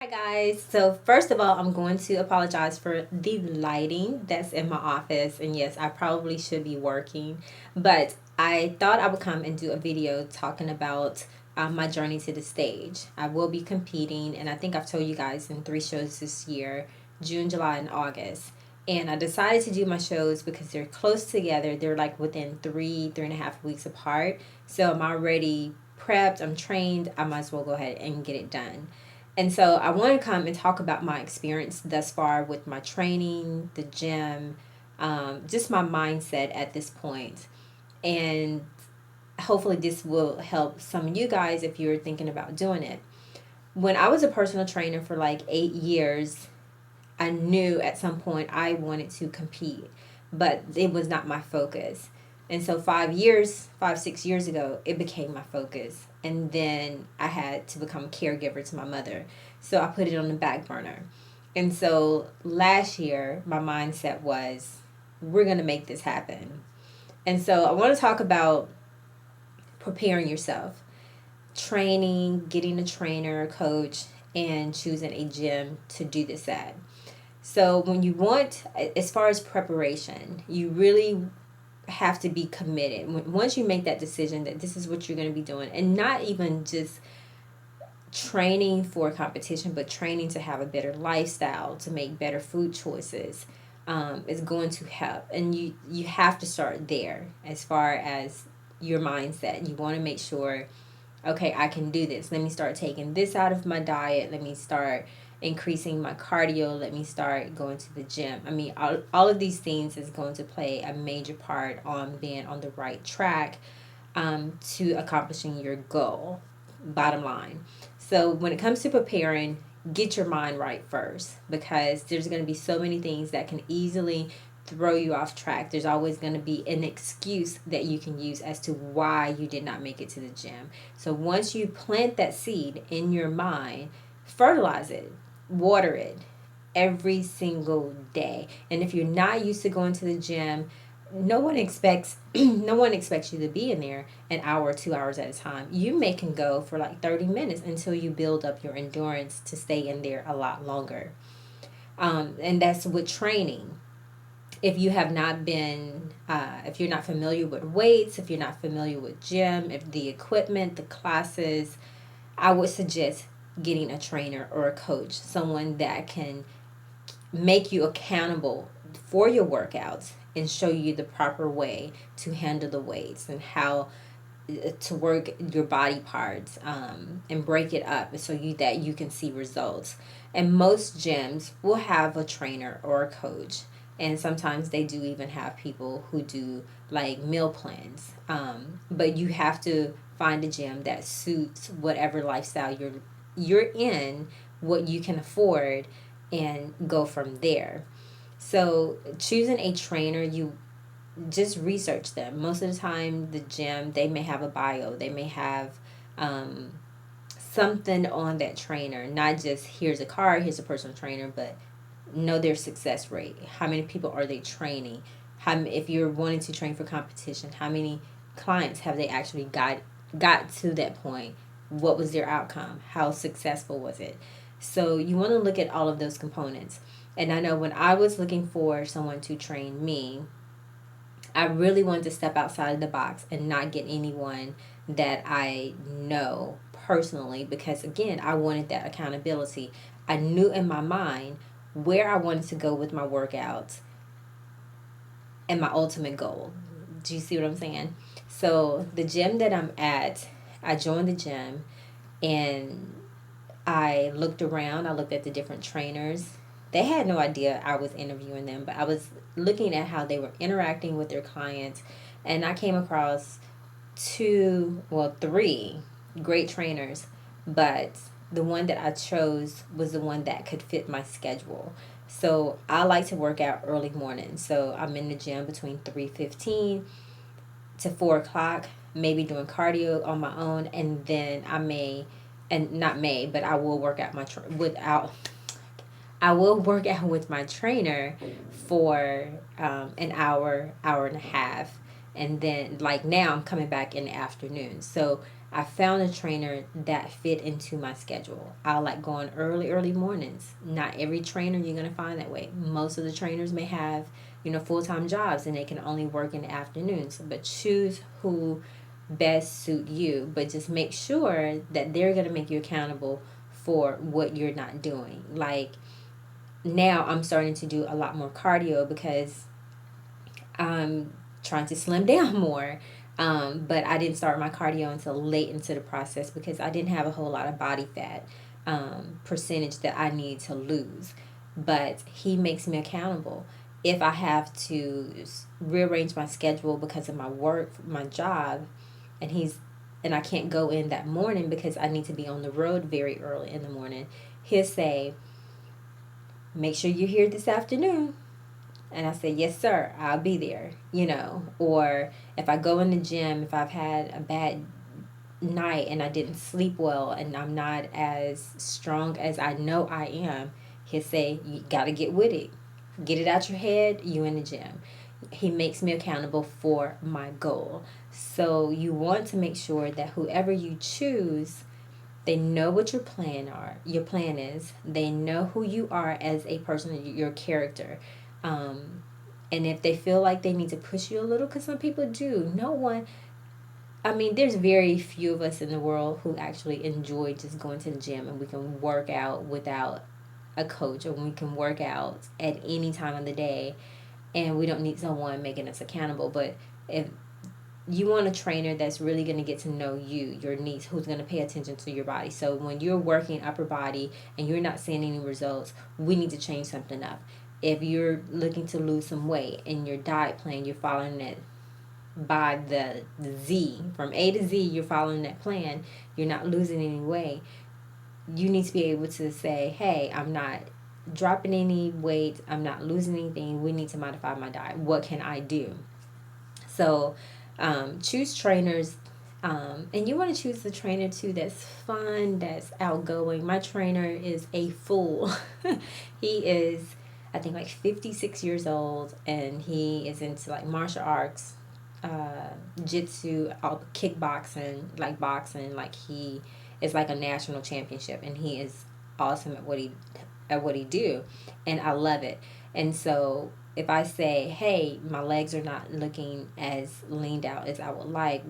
Hi guys, so first of all, I'm going to apologize for the lighting that's in my office. And yes, I probably should be working, but I thought I would come and do a video talking about my journey to the stage. I will be competing, and I think I've told you guys in 3 shows this year: June, July, and August. And I decided to do my shows because they're close together. They're like within 3.5 weeks apart. So I'm already prepped, I'm trained, I might as well go ahead and get it done. And so I want to come and talk about my experience thus far with my training, the gym, just my mindset at this point. And hopefully, this will help some of you guys if you're thinking about doing it. When I was a personal trainer for like 8 years, I knew at some point I wanted to compete, but it was not my focus. And so 5 years, 6 years ago, it became my focus. And then I had to become a caregiver to my mother. So I put it on the back burner. And so last year, my mindset was, we're going to make this happen. And so I want to talk about preparing yourself, training, getting a trainer, a coach, and choosing a gym to do this at. So when you want, as far as preparation, you really have to be committed. Once you make that decision that this is what you're going to be doing, and not even just training for competition, but training to have a better lifestyle, to make better food choices, is going to help. And you have to start there as far as your mindset. You want to make sure, okay, I can do this. Let me start taking this out of my diet. Let me start increasing my cardio. Let me start going to the gym. I mean, all of these things is going to play a major part on being on the right track, to accomplishing your goal, bottom line. So when it comes to preparing, get your mind right first, because there's going to be so many things that can easily throw you off track. There's always going to be an excuse that you can use as to why you did not make it to the gym. So once you plant that seed in your mind, fertilize it, water it every single day. And if you're not used to going to the gym, no one expects you to be in there an hour or 2 hours at a time. You may can go for like 30 minutes until you build up your endurance to stay in there a lot longer. And that's with training. If you have not been, if you're not familiar with weights, if you're not familiar with gym, if the equipment, the classes, I would suggest getting a trainer or a coach, someone that can make you accountable for your workouts and show you the proper way to handle the weights and how to work your body parts, and break it up so you can see results. And most gyms will have a trainer or a coach, and sometimes they do even have people who do like meal plans. But you have to find a gym that suits whatever lifestyle you're in, what you can afford, and go from there. So choosing a trainer, you just research them. Most of the time, the gym, they may have a bio, they may have, um, something on that trainer, not just here's a card, here's a personal trainer, but know their success rate. How many people are they training? If you're wanting to train for competition, how many clients have they actually got to that point? What was their outcome? How successful was it? So you want to look at all of those components. And I know when I was looking for someone to train me, I really wanted to step outside of the box and not get anyone that I know personally, because again, I wanted that accountability. I knew in my mind where I wanted to go with my workouts and my ultimate goal. Do you see what I'm saying? So the gym that I'm at, I joined the gym and I looked around, I looked at the different trainers. They had no idea I was interviewing them, but I was looking at how they were interacting with their clients, and I came across three great trainers, but the one that I chose was the one that could fit my schedule. So I like to work out early morning. So I'm in the gym between 3:15 to 4 o'clock, maybe doing cardio on my own, and then and not may, but I will work out without. I will work out with my trainer for, an hour, hour and a half, and then like now I'm coming back in the afternoon. So I found a trainer that fit into my schedule. I like going early mornings. Not every trainer you're going to find that way. Most of the trainers may have, full-time jobs and they can only work in the afternoons. But choose who best suit you. But just make sure that they're going to make you accountable for what you're not doing. Like now I'm starting to do a lot more cardio because I'm trying to slim down more. But I didn't start my cardio until late into the process because I didn't have a whole lot of body fat percentage that I need to lose. But he makes me accountable. If I have to rearrange my schedule because of my work, my job, and I can't go in that morning because I need to be on the road very early in the morning, he'll say, "Make sure you're here this afternoon." And I said, "Yes, sir, I'll be there," Or if I go in the gym, if I've had a bad night and I didn't sleep well and I'm not as strong as I know I am, he'll say, "You got to get with it. Get it out your head, you in the gym." He makes me accountable for my goal. So you want to make sure that whoever you choose, they know what your plan is. They know who you are as a person, your character. Um, and if they feel like they need to push you a little, because some people do, no one, I mean, there's very few of us in the world who actually enjoy just going to the gym and we can work out without a coach, or we can work out at any time of the day and we don't need someone making us accountable. But if you want a trainer that's really going to get to know you, your needs, who's going to pay attention to your body. So when you're working upper body and you're not seeing any results, we need to change something up. If you're looking to lose some weight and your diet plan, you're following it by the Z, from A to Z, you're following that plan, you're not losing any weight, you need to be able to say, "Hey, I'm not dropping any weight, I'm not losing anything, we need to modify my diet. What can I do?" So choose trainers, and you want to choose the trainer too that's fun, that's outgoing. My trainer is a fool. He is, I think, like 56 years old, and he is into like martial arts, jitsu, kickboxing, like boxing. Like he is like a national championship, and he is awesome at what he do, and I love it. And so if I say, "Hey, my legs are not looking as leaned out as I would like,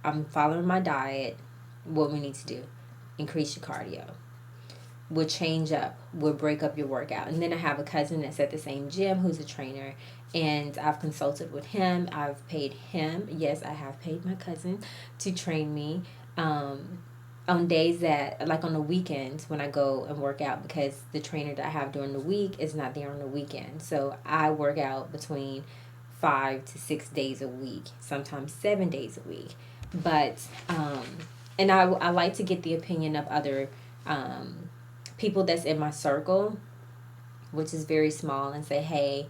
I'm following my diet," what we need to do, increase your cardio. We'll change up, we'll break up your workout. And then I have a cousin that's at the same gym who's a trainer, and I've consulted with him. I've paid him, yes, I have paid my cousin to train me. On days that, like on the weekends when I go and work out, because the trainer that I have during the week is not there on the weekend. So I work out between 5 to 6 days a week, sometimes 7 days a week. But, and I like to get the opinion of other people that's in my circle, which is very small, and say, "Hey,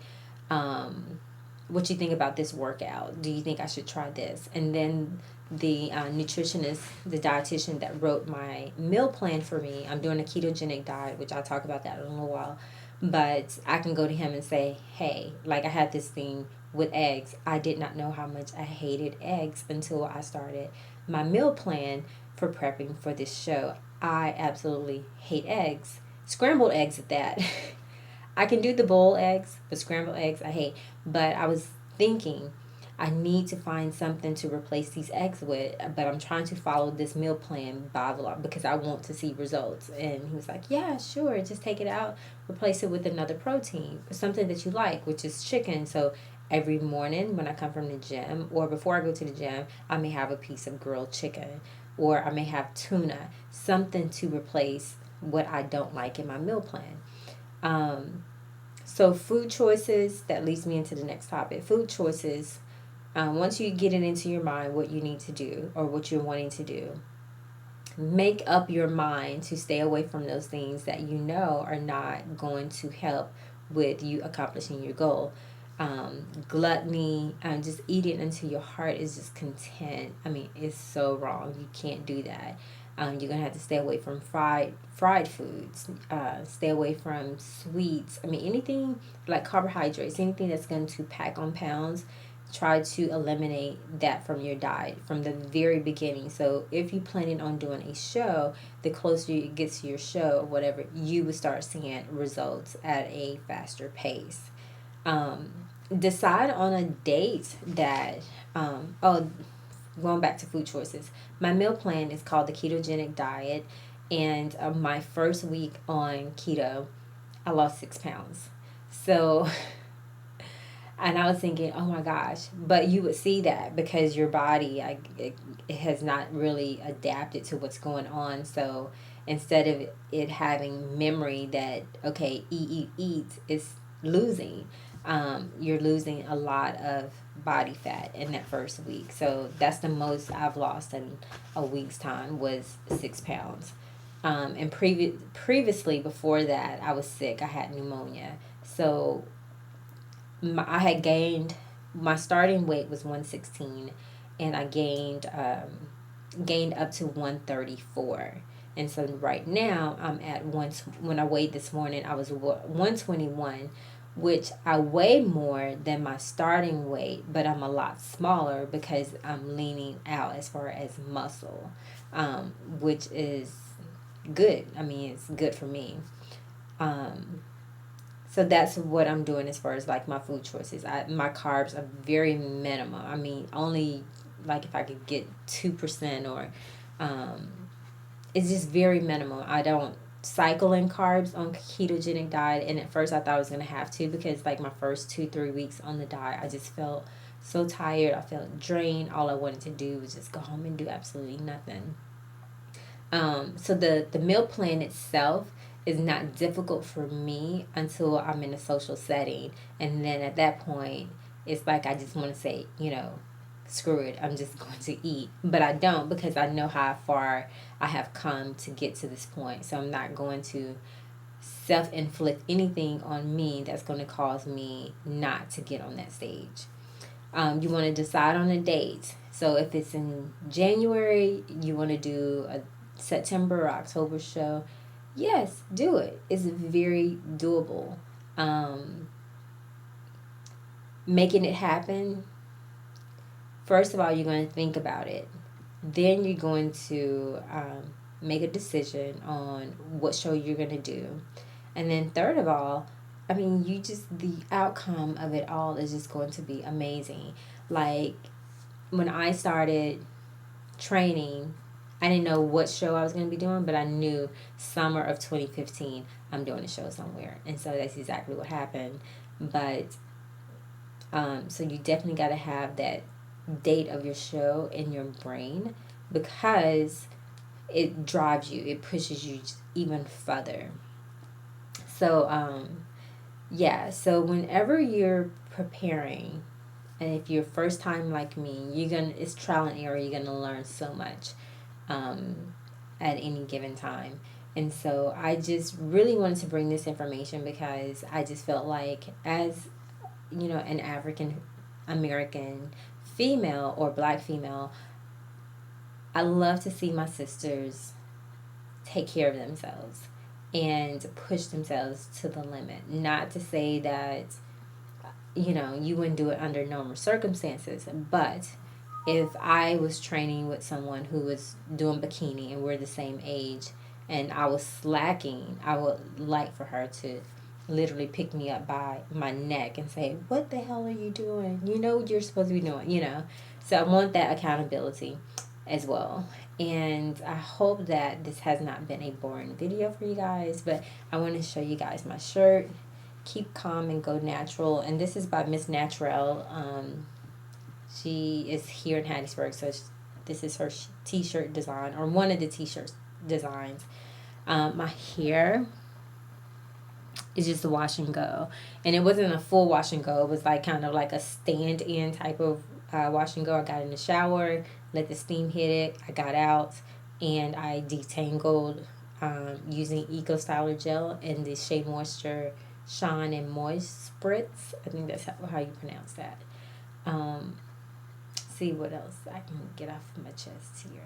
what you think about this workout? Do you think I should try this?" And then the nutritionist, the dietitian that wrote my meal plan for me, I'm doing a ketogenic diet, which I'll talk about that in a little while. But I can go to him and say, "Hey, like I had this thing with eggs. I did not know how much I hated eggs until I started my meal plan for prepping for this show. I absolutely hate eggs. Scrambled eggs at that." I can do the boiled eggs, but scrambled eggs I hate. But I was thinking I need to find something to replace these eggs with, but I'm trying to follow this meal plan by the law because I want to see results. And he was like, "Yeah, sure, just take it out, replace it with another protein, something that you like, which is chicken." So every morning when I come from the gym or before I go to the gym, I may have a piece of grilled chicken, or I may have tuna, something to replace what I don't like in my meal plan. Um, so food choices, that leads me into the next topic. Food choices, once you get it into your mind what you need to do or what you're wanting to do, make up your mind to stay away from those things that you know are not going to help with you accomplishing your goal. Gluttony, just eating until your heart is just content. I mean, it's so wrong. You can't do that. You're gonna have to stay away from fried foods. Stay away from sweets. I mean, anything like carbohydrates, anything that's going to pack on pounds. try to eliminate that from your diet from the very beginning. So if you're planning on doing a show, the closer you get to your show or whatever, you would start seeing results at a faster pace. Um, Decide on a date that, oh, going back to food choices, my meal plan is called the ketogenic diet. And my first week on keto, I lost 6 pounds. So, and I was thinking, oh my gosh, but you would see that because your body, it has not really adapted to what's going on. So instead of it having memory that, okay, eat, it's losing. You're losing a lot of body fat in that first week. So that's the most I've lost in a week's time was 6 pounds. And previously, before that, I was sick. I had pneumonia. So I had gained, my starting weight was 116, and I gained up to 134. And so right now I'm at when I weighed this morning, I was 121, which I weigh more than my starting weight, but I'm a lot smaller because I'm leaning out as far as muscle, which is good. I mean, it's good for me. Um, so that's what I'm doing as far as like my food choices. My carbs are very minimal. I mean, only like if I could get 2% or um, it's just very minimal. I don't cycle in carbs on ketogenic diet, and at first I thought I was gonna have to because like my first 2-3 weeks on the diet, I just felt so tired. I felt drained. All I wanted to do was just go home and do absolutely nothing. So the meal plan itself is not difficult for me until I'm in a social setting, and then at that point, it's like I just want to say, screw it, I'm just going to eat. But I don't because I know how far I have come to get to this point. So I'm not going to self-inflict anything on me that's going to cause me not to get on that stage. You want to decide on a date. So if it's in January, you want to do a September or October show, yes, do it. It's very doable. Um, Making it happen, first of all, you're going to think about it. Then you're going to make a decision on what show you're going to do. And then, third of all, I mean, the outcome of it all is just going to be amazing. Like, when I started training, I didn't know what show I was going to be doing, but I knew summer of 2015, I'm doing a show somewhere. And so that's exactly what happened. But, so you definitely got to have that date of your show in your brain because it drives you, it pushes you even further. So, yeah, so whenever you're preparing, and if you're first time like me, it's trial and error, you're gonna learn so much at any given time. And so I just really wanted to bring this information because I just felt like as an African American female or black female, I love to see my sisters take care of themselves and push themselves to the limit. Not to say that, you wouldn't do it under normal circumstances, but if I was training with someone who was doing bikini and we're the same age and I was slacking, I would like for her to literally pick me up by my neck and say, "What the hell are you doing? You know what you're supposed to be doing." So I want that accountability as well. And I hope that this has not been a boring video for you guys, but I want to show you guys my shirt. Keep calm and go natural. And this is by Miss Naturelle. She is here in Hattiesburg, so this is her t-shirt design, or one of the t-shirt designs. My hair is just a wash and go, and it wasn't a full wash and go. It was like kind of like a stand-in type of wash and go. I got in the shower, let the steam hit it. I got out, and I detangled using Eco Styler gel and the Shea Moisture Shine and Moist Spritz. I think that's how you pronounce that. See what else I can get off my chest here.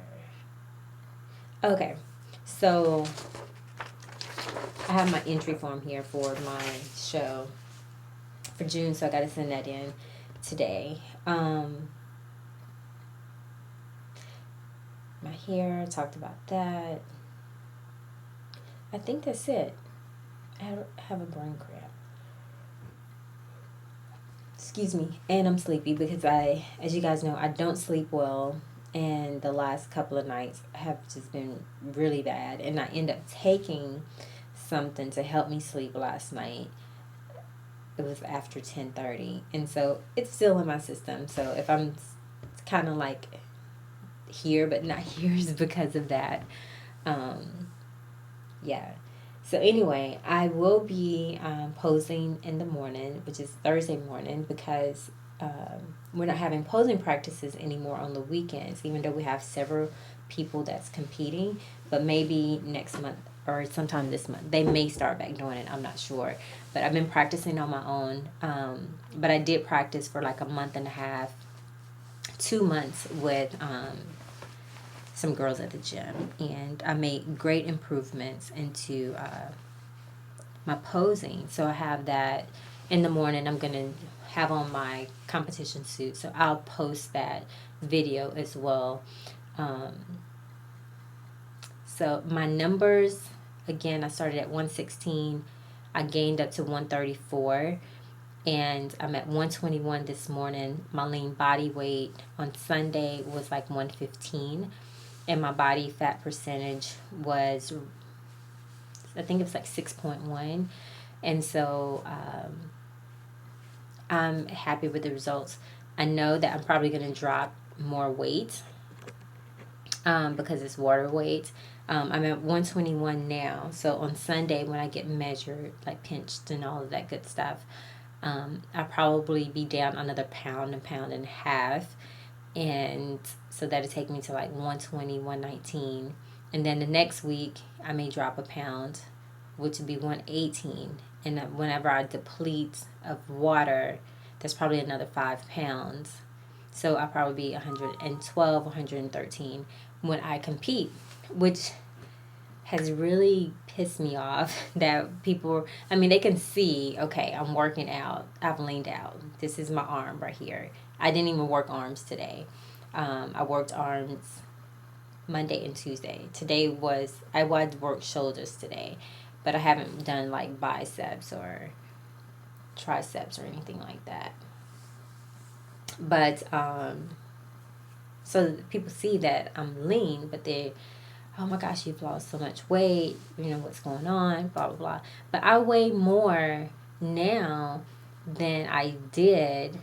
Okay, so I have my entry form here for my show for June, so I got to send that in today. Um, my hair, talked about that. I think that's it. I have a brain cramp. Excuse me. And I'm sleepy because as you guys know, I don't sleep well. And the last couple of nights have just been really bad. And I end up taking something to help me sleep last night. It was after 10:30, and so it's still in my system. So if I'm kind of like here but not here is because of that. Um, yeah. So anyway, I will be posing in the morning, which is Thursday morning, because we're not having posing practices anymore on the weekends, even though we have several people that's competing. But maybe next month or sometime this month, they may start back doing it. I'm not sure. But I've been practicing on my own. But I did practice for like a month and a half, 2 months with some girls at the gym, and I made great improvements into my posing. So I have that in the morning. I'm gonna have on my competition suit, so I'll post that video as well. Um, so my numbers, again, I started at 116. I gained up to 134, and I'm at 121 this morning. My lean body weight on Sunday was like 115, and my body fat percentage was, I think it was like 6.1. And so I'm happy with the results. I know that I'm probably going to drop more weight because it's water weight. I'm at 121 now. So on Sunday, when I get measured, like pinched and all of that good stuff, I'll probably be down another pound, a pound and a half. And so that'll take me to like 120, 119. And then the next week, I may drop a pound, which would be 118. And whenever I deplete of water, that's probably another 5 pounds. So I'll probably be 112, 113 when I compete, which has really pissed me off that people, I mean, they can see, okay, I'm working out. I've leaned out. This is my arm right here. I didn't even work arms today. I worked arms Monday and Tuesday. I was work shoulders today, but I haven't done like biceps or triceps or anything like that. But, so people see that I'm lean, but they, oh my gosh, you've lost so much weight, what's going on, blah, blah, blah. But I weigh more now than I did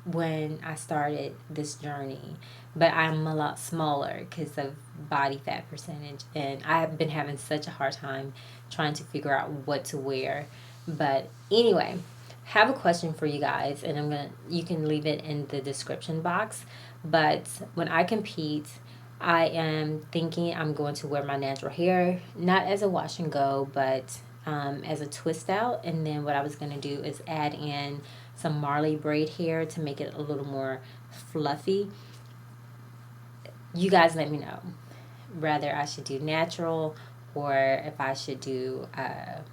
when I started this journey. But I'm a lot smaller because of body fat percentage. And I've been having such a hard time trying to figure out what to wear. But anyway, have a question for you guys, and you can leave it in the description box. But when I compete, I am thinking I'm going to wear my natural hair, not as a wash and go, but as a twist out. And then what I was going to do is add in some Marley braid hair to make it a little more fluffy. You guys let me know whether I should do natural or if I should do a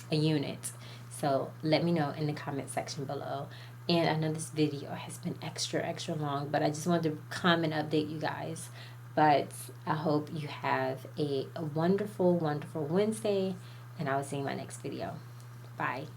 unit. So let me know in the comment section below. And I know this video has been extra long, but I just wanted to come and update you guys. But I hope you have a wonderful Wednesday, and I will see you in my next video. Bye.